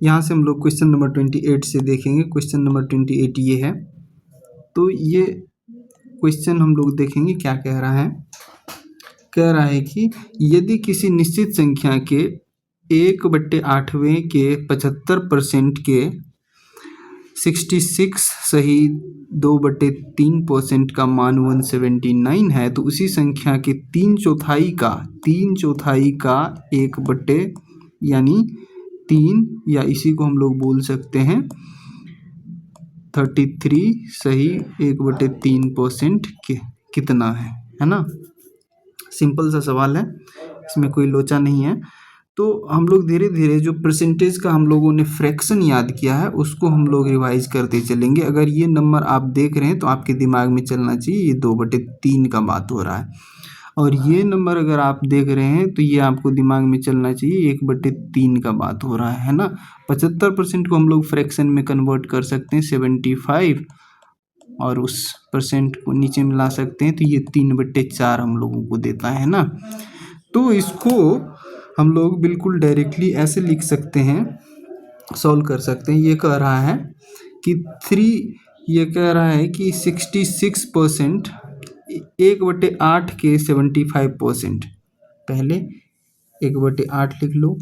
यहाँ से हम लोग क्वेश्चन नंबर 28 से देखेंगे। क्वेश्चन नंबर 28 ये है। तो ये क्वेश्चन हम लोग देखेंगे क्या कह रहा है। कह रहा है कि यदि किसी निश्चित संख्या के 1/8वें के 75% के 66 सही 2/3% का मान 179 है, तो उसी संख्या के 3/4 का 1 यानी 3, या इसी को हम लोग बोल सकते हैं 33 सही 1/3% कितना है ना। सिंपल सा सवाल है, इसमें कोई लोचा नहीं है। तो हम लोग धीरे धीरे जो परसेंटेज का हम लोगों ने फ्रैक्शन याद किया है उसको हम लोग रिवाइज करते चलेंगे। अगर ये नंबर आप देख रहे हैं तो आपके दिमाग में चलना चाहिए ये 2/3 का बात हो रहा है, और ये नंबर अगर आप देख रहे हैं तो ये आपको दिमाग में चलना चाहिए 1/3 का बात हो रहा है ना। 75% को हम लोग फ्रैक्शन में कन्वर्ट कर सकते हैं 75, और उस परसेंट को नीचे मिला सकते हैं, तो ये 3/4 हम लोगों को देता है ना। तो इसको हम लोग बिल्कुल डायरेक्टली ऐसे लिख सकते हैं, सॉल्व कर सकते हैं। ये कह रहा है कि 3, ये कह रहा है कि 66% 1/8 के 75%, पहले 1/8 लिख लो,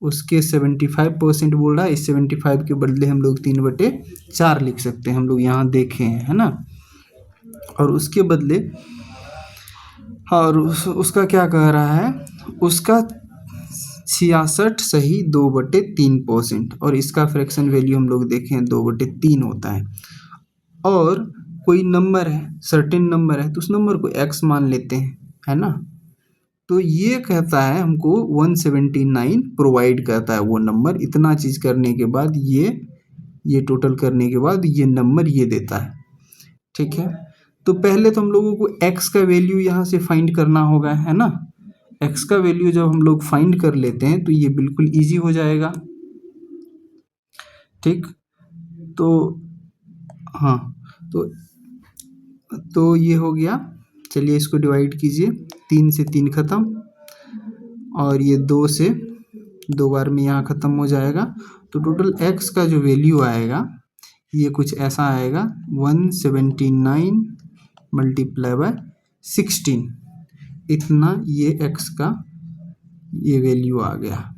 उसके 75% बोल रहा है। इस 75 के बदले हम लोग 3/4 लिख सकते हैं, हम लोग यहाँ देखे हैं है ना। और उसके बदले और उसका क्या कह रहा है, उसका 66 सही 2/3%, और इसका फ्रैक्शन वैल्यू हम लोग देखें 2/3 होता है। और कोई नंबर है, सर्टेन नंबर है, तो उस नंबर को x मान लेते हैं है ना। तो ये कहता है हमको 179 प्रोवाइड करता है वो नंबर। इतना चीज़ करने के बाद ये टोटल करने के बाद ये नंबर ये देता है, ठीक है। तो पहले तो हम लोगों को x का वैल्यू यहाँ से फाइंड करना होगा है ना। x का वैल्यू जब हम लोग फाइंड कर लेते हैं तो ये बिल्कुल इजी हो जाएगा, ठीक। तो हाँ, तो ये हो गया। चलिए इसको डिवाइड कीजिए, 3 से 3 ख़त्म, और ये 2 से 2 बार में यहाँ ख़त्म हो जाएगा। तो टोटल x का जो वैल्यू आएगा ये कुछ ऐसा आएगा 179 मल्टीप्लाई बाय 16, इतना ये x का ये वैल्यू आ गया।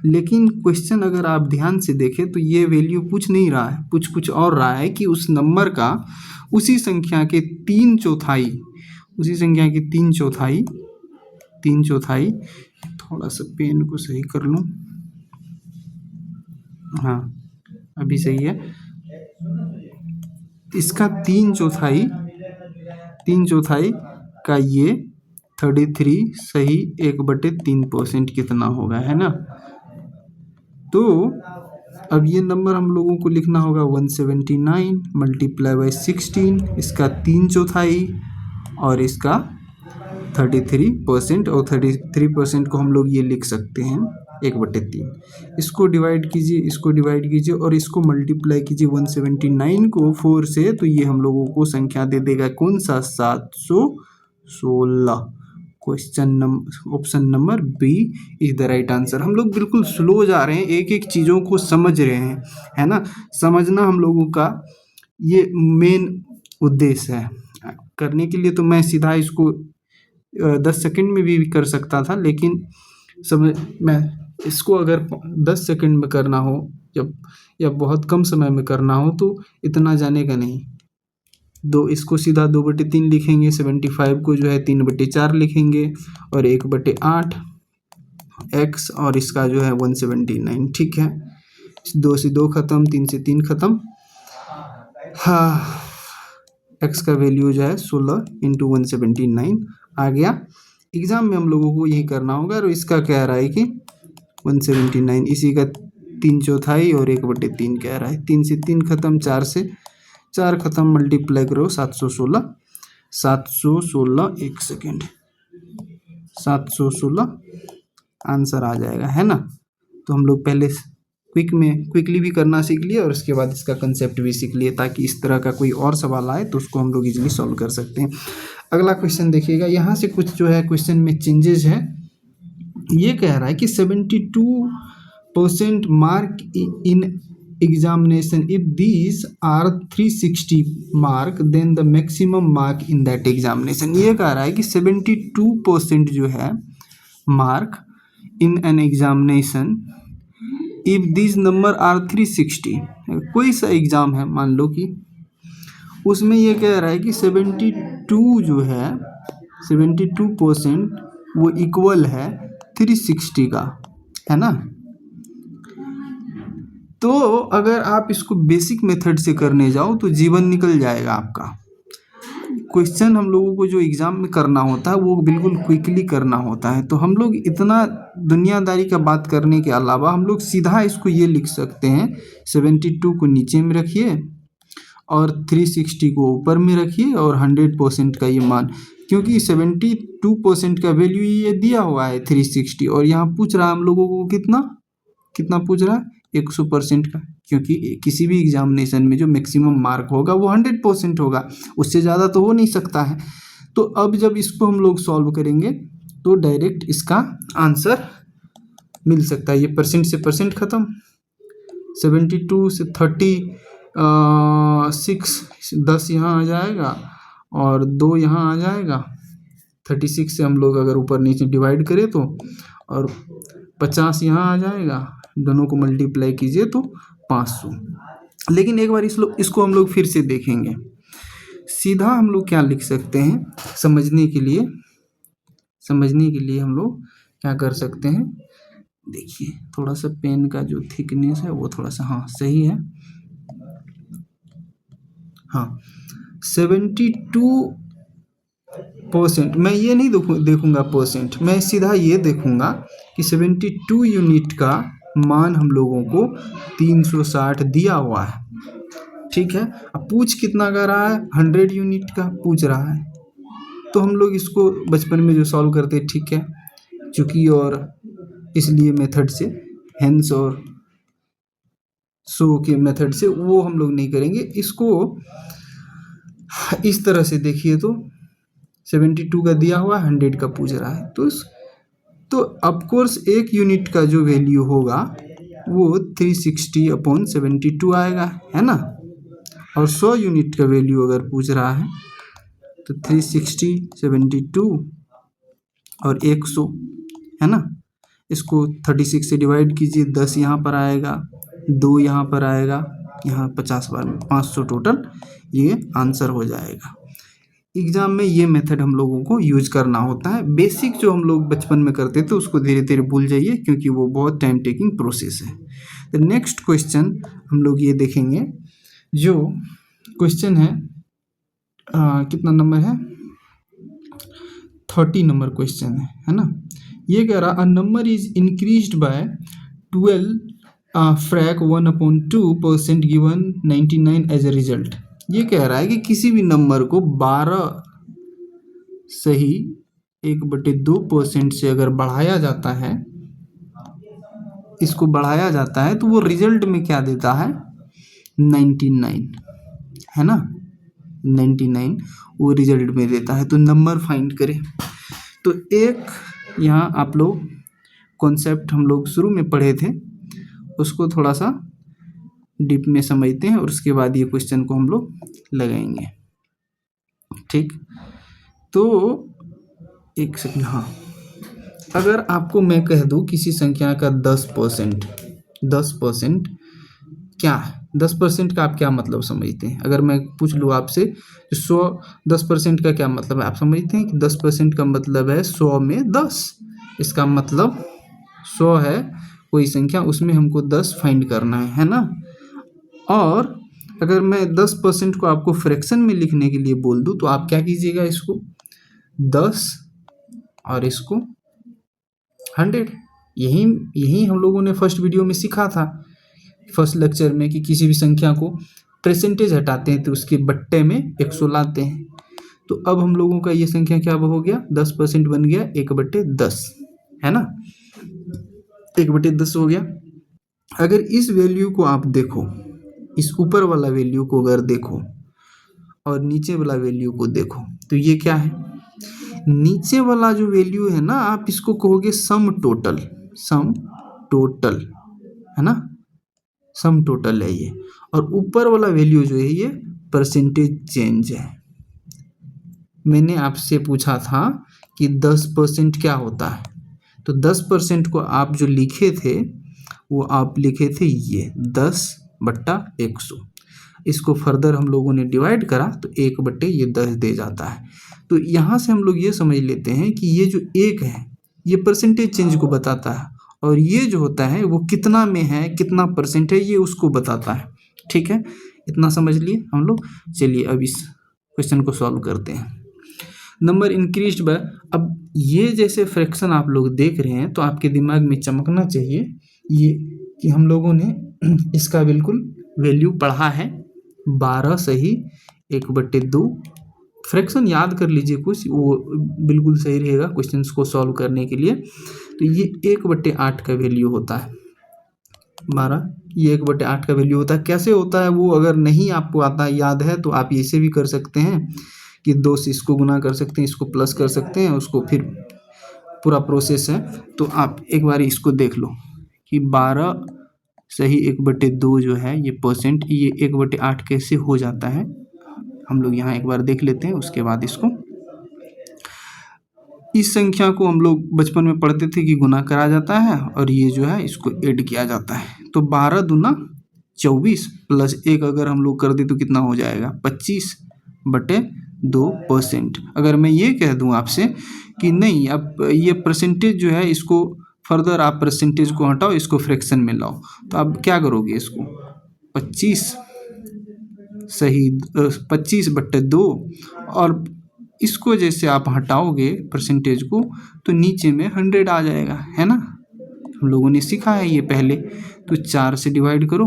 लेकिन क्वेश्चन अगर आप ध्यान से देखें तो ये वैल्यू पूछ नहीं रहा है, कुछ और रहा है कि उस नंबर का उसी संख्या के 3/4, उसी संख्या की 3/4, थोड़ा सा पेन को सही कर लूँ, हाँ अभी सही है। इसका 3/4 का ये 33 सही 1/3% कितना होगा है ना। तो अब ये नंबर हम लोगों को लिखना होगा 179 मल्टीप्लाई बाई 16, इसका 3/4 और इसका 33%, और 33% को हम लोग ये लिख सकते हैं 1/3। इसको डिवाइड कीजिए और इसको मल्टीप्लाई कीजिए 179 को 4 से, तो ये हम लोगों को संख्या दे देगा कौन सा 716। Question option number B is the right answer. हम लोग बिल्कुल स्लो जा रहे हैं, एक एक चीज़ों को समझ रहे हैं है ना। समझना हम लोगों का ये मेन उद्देश्य है। करने के लिए तो मैं सीधा इसको 10 सेकंड में भी कर सकता था, लेकिन मैं इसको अगर 10 सेकंड में करना हो या बहुत कम समय में करना हो तो इतना जाने का नहीं। इसको सीधा 2/3 लिखेंगे, 75 को जो है 3/4 लिखेंगे, और 1/8 x, और इसका जो है 179, ठीक है। 2 से 2 ख़त्म, 3 से 3 ख़त्म। हाँ, x का वैल्यू जो है 16 × 179 आ गया। एग्ज़ाम में हम लोगों को यही करना होगा। और इसका कह रहा है कि 179, इसी का 3/4 और 1/3 कह रहा है। 3 से 3 ख़त्म, 4 से 4 ख़त्म, मल्टीप्लाई करो 716, एक सेकेंड, 716 आंसर आ जाएगा है ना। तो हम लोग पहले क्विकली भी करना सीख लिए और उसके बाद इसका कंसेप्ट भी सीख लिए, ताकि इस तरह का कोई और सवाल आए तो उसको हम लोग इजीली सॉल्व कर सकते हैं। अगला क्वेश्चन देखिएगा, यहाँ से कुछ जो है क्वेश्चन में चेंजेस है। ये कह रहा है कि 72 percent mark in examination, if these are 360 mark then the maximum mark in that examination. ये कह रहा है कि 72% जो है mark in an examination if these number are 360, कोई सा एग्जाम है मान लो कि उसमें ये कह रहा है कि 72 जो है 72% वो इक्वल है 360 का, है ना। तो अगर आप इसको बेसिक मेथड से करने जाओ तो जीवन निकल जाएगा आपका। क्वेश्चन हम लोगों को जो एग्ज़ाम में करना होता है वो बिल्कुल क्विकली करना होता है। तो हम लोग इतना दुनियादारी का बात करने के अलावा हम लोग सीधा इसको ये लिख सकते हैं, 72 को नीचे में रखिए और 360 को ऊपर में रखिए और 100% का ये मान, क्योंकि 72% का वैल्यू ये दिया हुआ है 360, और यहाँ पूछ रहा है हम लोगों को कितना पूछ रहा है 100% का, क्योंकि किसी भी एग्जामिनेशन में जो मैक्सिमम मार्क होगा वो 100% होगा, उससे ज़्यादा तो हो नहीं सकता है। तो अब जब इसको हम लोग सॉल्व करेंगे तो डायरेक्ट इसका आंसर मिल सकता है। ये परसेंट से परसेंट ख़त्म, 72 से 36 10 यहाँ आ जाएगा और 2 यहाँ आ जाएगा। 36 से हम लोग अगर ऊपर नीचे डिवाइड करें तो, और 50 यहाँ आ जाएगा, दोनों को मल्टीप्लाई कीजिए तो 500। लेकिन एक बार इसको हम लोग फिर से देखेंगे। सीधा हम लोग क्या लिख सकते हैं, समझने के लिए हम लोग क्या कर सकते हैं, देखिए थोड़ा सा पेन का जो थिकनेस है वो थोड़ा सा, हाँ सही है, हाँ 72%, मैं ये नहीं देखूंगा परसेंट, मैं सीधा ये देखूंगा कि 72 यूनिट का मान हम लोगों को 360 दिया हुआ है, ठीक है। अब पूछ कितना का रहा है, 100 यूनिट का पूछ रहा है। तो हम लोग इसको बचपन में जो सॉल्व करते ठीक है, चूंकि और इसलिए मेथड से, हेंस और सो के मेथड से वो हम लोग नहीं करेंगे। इसको इस तरह से देखिए तो 72 का दिया हुआ 100 का पूछ रहा है, तो ऑफकोर्स एक यूनिट का जो वैल्यू होगा वो 360/72 आएगा, है ना। और 100 यूनिट का वैल्यू अगर पूछ रहा है तो 360, 72 और 100, है ना। इसको 36 से डिवाइड कीजिए, 10 यहाँ पर आएगा, 2 यहाँ पर आएगा, यहाँ 50 बार में 500 टोटल ये आंसर हो जाएगा। एग्ज़ाम में ये मेथड हम लोगों को यूज करना होता है। बेसिक जो हम लोग बचपन में करते थे उसको धीरे धीरे भूल जाइए, क्योंकि वो बहुत टाइम टेकिंग प्रोसेस है। द नेक्स्ट क्वेश्चन हम लोग ये देखेंगे, जो क्वेश्चन है कितना नंबर है, 30 नंबर क्वेश्चन है ना। ये कह रहा a number is increased by 12 फ्रैक 1/2% गिवन 99 एज ए रिजल्ट। ये कह रहा है कि किसी भी नंबर को 12 सही 1/2% से अगर बढ़ाया जाता है, इसको बढ़ाया जाता है तो वो रिजल्ट में क्या देता है, 99, है ना। 99 वो रिजल्ट में देता है। तो नंबर फाइंड करें। तो एक यहाँ आप लोग कॉन्सेप्ट हम लोग शुरू में पढ़े थे, उसको थोड़ा सा डीप में समझते हैं और उसके बाद ये क्वेश्चन को हम लोग लगाएंगे, ठीक। तो एक सेकंड, हाँ, अगर आपको मैं कह दूँ किसी संख्या का 10% क्या है, 10% का आप क्या मतलब समझते हैं। अगर मैं पूछ लूँ आपसे 10% का क्या मतलब है, आप समझते हैं कि 10% का मतलब है 100 में 10। इसका मतलब 100 है कोई संख्या, उसमें हमको 10 फाइंड करना है ना। और अगर मैं 10% को आपको फ्रैक्शन में लिखने के लिए बोल दूं तो आप क्या कीजिएगा, इसको 10 और इसको 100। यही हम लोगों ने फर्स्ट वीडियो में सीखा था, फर्स्ट लेक्चर में, कि किसी भी संख्या को परसेंटेज हटाते हैं तो उसके बट्टे में 100 लाते हैं। तो अब हम लोगों का ये संख्या क्या हो गया, 10% बन गया 1/10, है ना। 1/10 हो गया। अगर इस वैल्यू को आप देखो, इस ऊपर वाला वैल्यू को अगर देखो और नीचे वाला वैल्यू को देखो, तो ये क्या है, नीचे वाला जो वैल्यू है ना, आप इसको कहोगे सम टोटल, है ना, सम टोटल है ये। और ऊपर वाला वैल्यू जो है ये परसेंटेज चेंज है। मैंने आपसे पूछा था कि 10% क्या होता है, तो 10% को आप जो लिखे थे वो आप लिखे थे ये 10/100। इसको फर्दर हम लोगों ने डिवाइड करा तो 1/10 दे जाता है। तो यहाँ से हम लोग ये समझ लेते हैं कि ये जो 1 है ये परसेंटेज चेंज को बताता है, और ये जो होता है वो कितना में है, कितना परसेंट है, ये उसको बताता है। ठीक है, इतना समझ लिए हम लोग। चलिए अब इस क्वेश्चन को सॉल्व करते हैं। नंबर इंक्रीज्ड बाय, अब ये जैसे फ्रैक्शन आप लोग देख रहे हैं तो आपके दिमाग में चमकना चाहिए ये कि हम लोगों ने इसका बिल्कुल वैल्यू पढ़ा है 12 सही 1/2। फ्रैक्शन याद कर लीजिए कुछ, वो बिल्कुल सही रहेगा क्वेश्चंस को सॉल्व करने के लिए। तो ये 1/8 का वैल्यू होता है 12, ये 1/8 का वैल्यू होता है। कैसे होता है वो अगर नहीं आपको आता याद है तो आप ऐसे भी कर सकते हैं कि 2 से इसको गुना कर सकते हैं, इसको प्लस कर सकते हैं, उसको फिर पूरा प्रोसेस है। तो आप एक बार इसको देख लो कि 12 सही 1/2 जो है ये परसेंट, ये 1/8 कैसे हो जाता है हम लोग यहाँ एक बार देख लेते हैं। उसके बाद इसको, इस संख्या को हम लोग बचपन में पढ़ते थे कि गुना करा जाता है और ये जो है इसको ऐड किया जाता है। तो 12 दूना 24 प्लस 1 अगर हम लोग कर दे तो कितना हो जाएगा 25/2%। अगर मैं ये कह दूं आपसे कि नहीं अब ये परसेंटेज जो है इसको फर्दर आप परसेंटेज को हटाओ, इसको फ्रैक्शन में लाओ, तो आप क्या करोगे, इसको 25 सही 25/2 और इसको जैसे आप हटाओगे परसेंटेज को तो नीचे में 100 आ जाएगा, है ना। हम लोगों ने सीखा है ये पहले। तो 4 से डिवाइड करो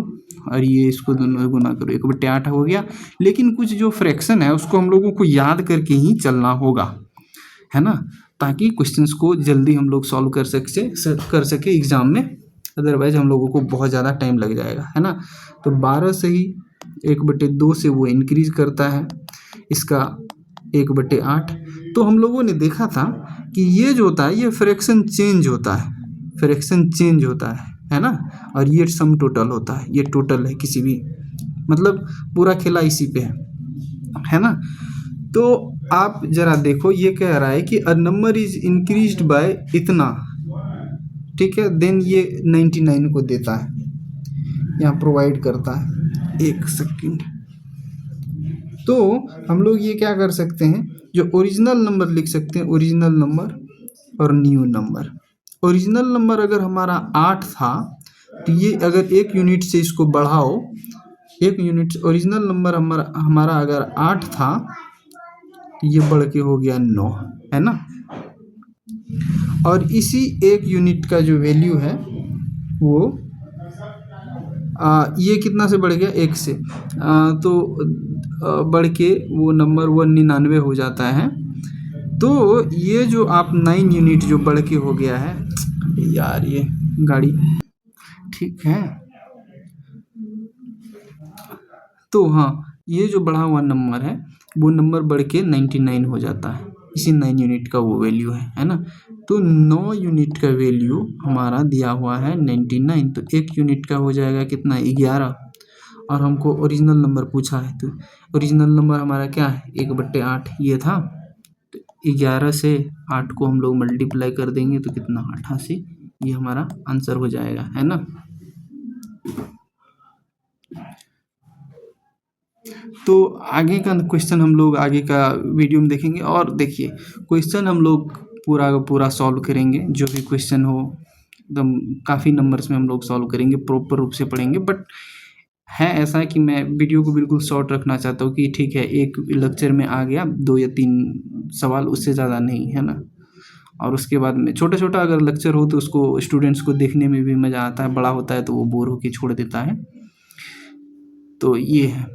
और ये इसको दोनों गुना करो, 1/8 हो गया। लेकिन कुछ जो फ्रैक्शन है उसको हम लोगों को याद करके ही चलना होगा, है ना, ताकि क्वेश्चंस को जल्दी हम लोग सॉल्व कर सके एग्जाम में। अदरवाइज हम लोगों को बहुत ज़्यादा टाइम लग जाएगा, है ना। तो 12 से ही 1/2 से वो इंक्रीज करता है इसका 1/8। तो हम लोगों ने देखा था कि ये जो होता है ये फ्रैक्शन चेंज होता है, फ्रैक्शन चेंज होता है ना। और ये सम टोटल होता है, ये टोटल है किसी भी, मतलब पूरा खेला इसी पे है ना। तो आप जरा देखो ये कह रहा है कि अ नंबर इज इंक्रीज्ड बाय इतना, ठीक है, देन ये 99 को देता है, यहाँ प्रोवाइड करता है। एक सेकंड, तो हम लोग ये क्या कर सकते हैं, जो ओरिजिनल नंबर लिख सकते हैं, ओरिजिनल नंबर और न्यू नंबर। ओरिजिनल नंबर अगर हमारा 8 था तो ये अगर 1 यूनिट से इसको बढ़ाओ, 1 यूनिट, ओरिजिनल नंबर हमारा अगर 8 था तो ये बढ़ के हो गया 9, है ना। और इसी 1 यूनिट का जो वैल्यू है वो ये कितना से बढ़ गया 1 से, तो बढ़ के वो नंबर 99 हो जाता है। तो ये जो आप 9 यूनिट जो बढ़ के हो गया है, यार ये गाड़ी ठीक है। तो हाँ, ये जो बढ़ा हुआ नंबर है वो नंबर बढ़ के 99 हो जाता है, इसी 9 यूनिट का वो वैल्यू है ना। तो 9 यूनिट का वैल्यू हमारा दिया हुआ है 99, तो 1 यूनिट का हो जाएगा कितना 11। और हमको ओरिजिनल नंबर पूछा है, तो ओरिजिनल नंबर हमारा क्या है 1/8 ये था। तो 11 से 8 को हम लोग मल्टीप्लाई कर देंगे तो कितना 88, ये हमारा आंसर हो जाएगा, है ना। तो आगे का क्वेश्चन हम लोग आगे का वीडियो में देखेंगे। और देखिए क्वेश्चन हम लोग पूरा का पूरा सॉल्व करेंगे, जो भी क्वेश्चन हो एकदम काफ़ी नंबर्स में हम लोग सॉल्व करेंगे, प्रॉपर रूप से पढ़ेंगे। बट है ऐसा है कि मैं वीडियो को बिल्कुल शॉर्ट रखना चाहता हूँ कि ठीक है एक लेक्चर में आ गया 2 या 3 सवाल, उससे ज़्यादा नहीं, है ना। और उसके बाद में छोटा छोटा अगर लेक्चर हो तो उसको स्टूडेंट्स को देखने में भी मज़ा आता है, बड़ा होता है तो वो बोर होकर छोड़ देता है। तो ये है।